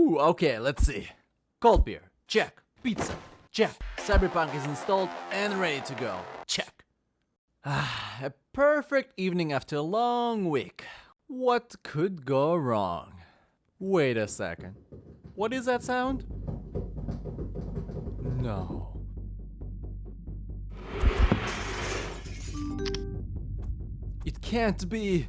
Ooh, okay, let's see. Cold beer, check. Pizza, check. Cyberpunk is installed and ready to go, check. A perfect evening after a long week. What could go wrong? Wait a second. What is that sound? No. It can't be.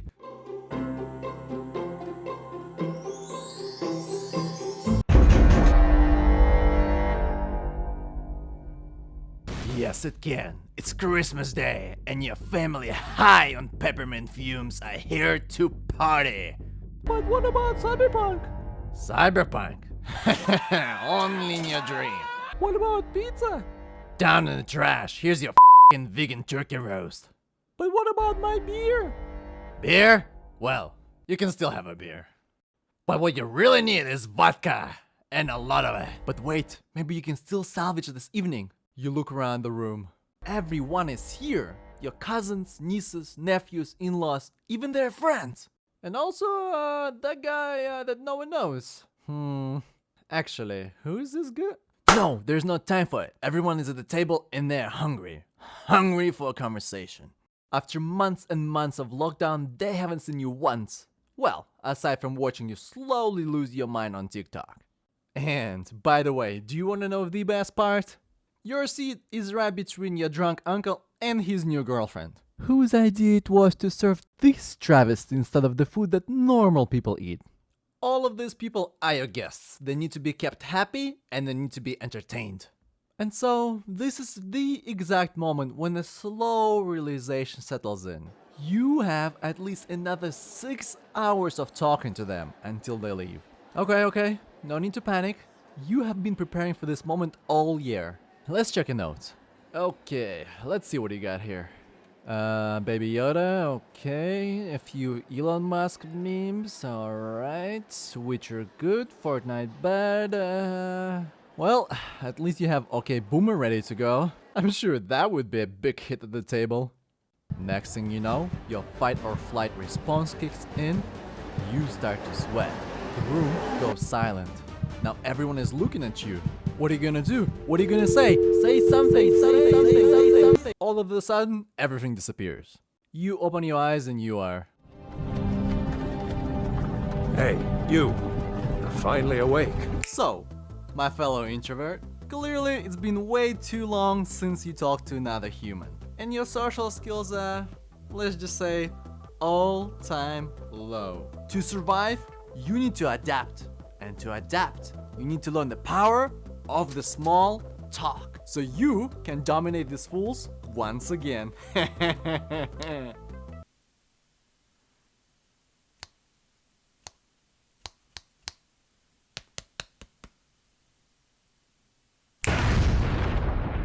Yes, it can. It's Christmas Day, and your family high on peppermint fumes are here to party. But what about Cyberpunk? Cyberpunk? Only in your dream. What about pizza? Down in the trash. Here's your f***ing vegan turkey roast. But what about my beer? Beer? Well, you can still have a beer. But what you really need is vodka. And a lot of it. But wait, maybe you can still salvage this evening. You look around the room. Everyone is here. Your cousins, nieces, nephews, in-laws, even their friends. And also, that guy that no one knows. Actually, who is this guy? No, there's no time for it. Everyone is at the table and they're hungry. Hungry for a conversation. After months and months of lockdown, they haven't seen you once. Well, aside from watching you slowly lose your mind on TikTok. And, by the way, do you want to know the best part? Your seat is right between your drunk uncle and his new girlfriend, whose idea it was to serve this travesty instead of the food that normal people eat. All of these people are your guests. They need to be kept happy and they need to be entertained. And so, this is the exact moment when a slow realization settles in. You have at least another 6 hours of talking to them until they leave. Okay, no need to panic. You have been preparing for this moment all year. Let's check a note. Okay, let's see what you got here. Baby Yoda, okay. A few Elon Musk memes, alright. Witcher good, Fortnite bad, well, at least you have OK Boomer ready to go. I'm sure that would be a big hit at the table. Next thing you know, your fight or flight response kicks in. You start to sweat. The room goes silent. Now everyone is looking at you. What are you gonna do? What are you gonna say? Say something, say something. All of a sudden, everything disappears. You open your eyes and you are... Hey, you. You're finally awake. So, my fellow introvert, clearly it's been way too long since you talked to another human. And your social skills are, let's just say, all-time low. To survive, you need to adapt. And to adapt, you need to learn the power of the small talk. So you can dominate these fools once again.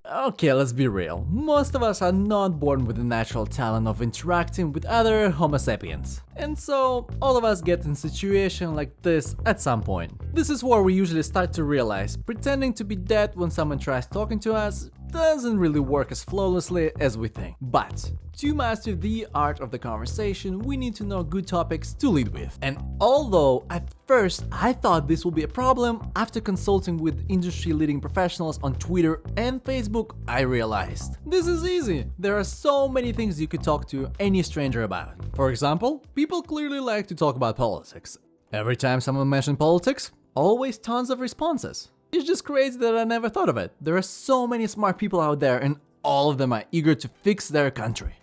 Okay, let's be real. Most of us are not born with the natural talent of interacting with other Homo sapiens. And so, all of us get in a situation like this at some point. This is where we usually start to realize pretending to be dead when someone tries talking to us doesn't really work as flawlessly as we think. But to master the art of the conversation, we need to know good topics to lead with. And although at first I thought this would be a problem, after consulting with industry-leading professionals on Twitter and Facebook, I realized this is easy. There are so many things you could talk to any stranger about. For example, people clearly like to talk about politics. Every time someone mentions politics, always tons of responses. It's just crazy that I never thought of it. There are so many smart people out there and all of them are eager to fix their country.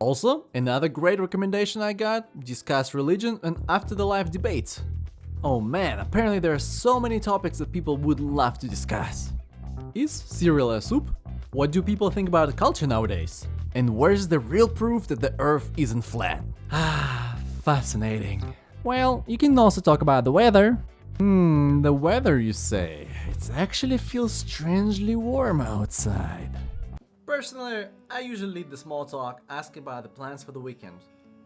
Also, another great recommendation I got, discuss religion and after-the-life debates. Oh man, apparently there are so many topics that people would love to discuss. Is cereal a soup? What do people think about culture nowadays? And where's the real proof that the earth isn't flat? Fascinating. Well, you can also talk about the weather. The weather you say? It actually feels strangely warm outside. Personally, I usually lead the small talk, asking about the plans for the weekend.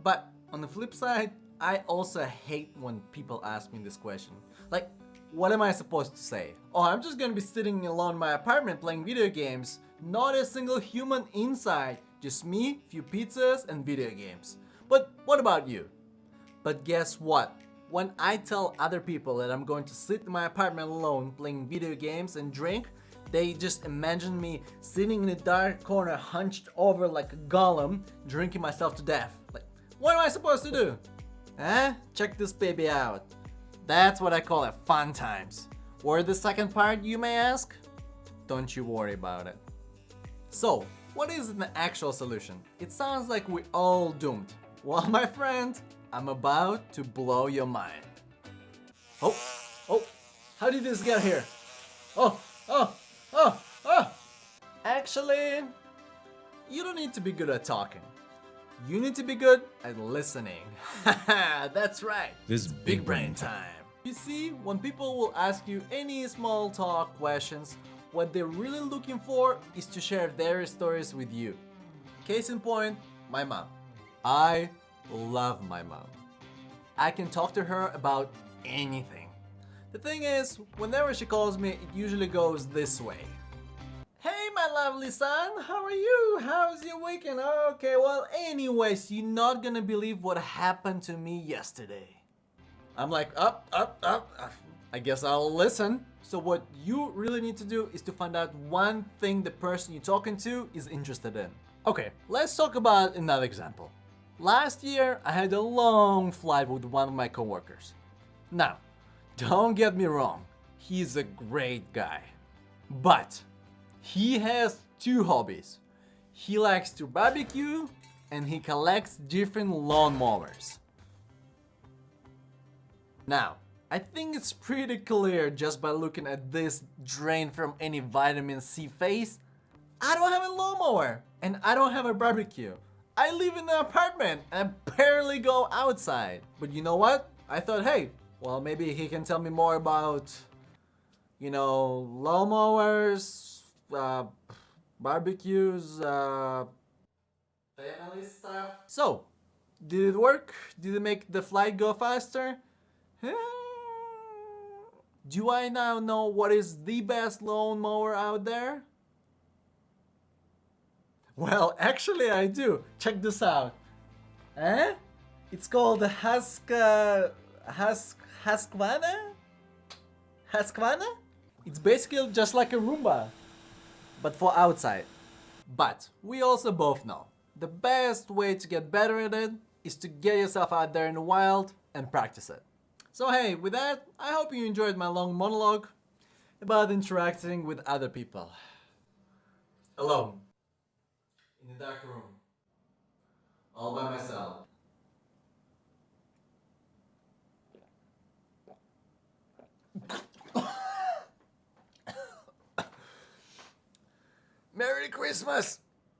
But on the flip side, I also hate when people ask me this question. Like, what am I supposed to say? Oh, I'm just gonna be sitting alone in my apartment playing video games. Not a single human inside. Just me, few pizzas, and video games. But what about you? But guess what? when I tell other people that I'm going to sit in my apartment alone playing video games and drink, they just imagine me sitting in a dark corner hunched over like a golem, drinking myself to death. Like, what am I supposed to do? Eh? Check this baby out. That's what I call it, fun times. Where the second part, you may ask? Don't you worry about it. So, what is the actual solution? It sounds like we're all doomed. Well, my friend, I'm about to blow your mind. Oh, how did this get here? Oh. Actually, you don't need to be good at talking. You need to be good at listening. That's right. This is Big brain time. You see, when people will ask you any small talk questions, what they're really looking for is to share their stories with you. Case in point, my mom. I love my mom. I can talk to her about anything. The thing is, whenever she calls me, it usually goes this way. Hey, my lovely son, how are you? How's your weekend? Okay, well, anyways, you're not gonna believe what happened to me yesterday. I'm like, up. I guess I'll listen. So what you really need to do is to find out one thing the person you're talking to is interested in. Okay, let's talk about another example. Last year, I had a long flight with one of my coworkers. Now, don't get me wrong, he's a great guy. But he has two hobbies. He likes to barbecue and he collects different lawnmowers. Now, I think it's pretty clear just by looking at this drain from any vitamin C face. I don't have a lawnmower and I don't have a barbecue. I live in an apartment and I barely go outside. But you know what? I thought, hey, well, maybe he can tell me more about, lawnmowers, barbecues, family stuff. So, did it work? Did it make the flight go faster? Do I now know what is the best lawnmower out there? Well, actually I do. Check this out. It's called the Husqvarna? It's basically just like a Roomba, but for outside. But we also both know the best way to get better at it is to get yourself out there in the wild and practice it. So hey, with that, I hope you enjoyed my long monologue about interacting with other people. Alone. In a dark room. All by myself. Merry Christmas!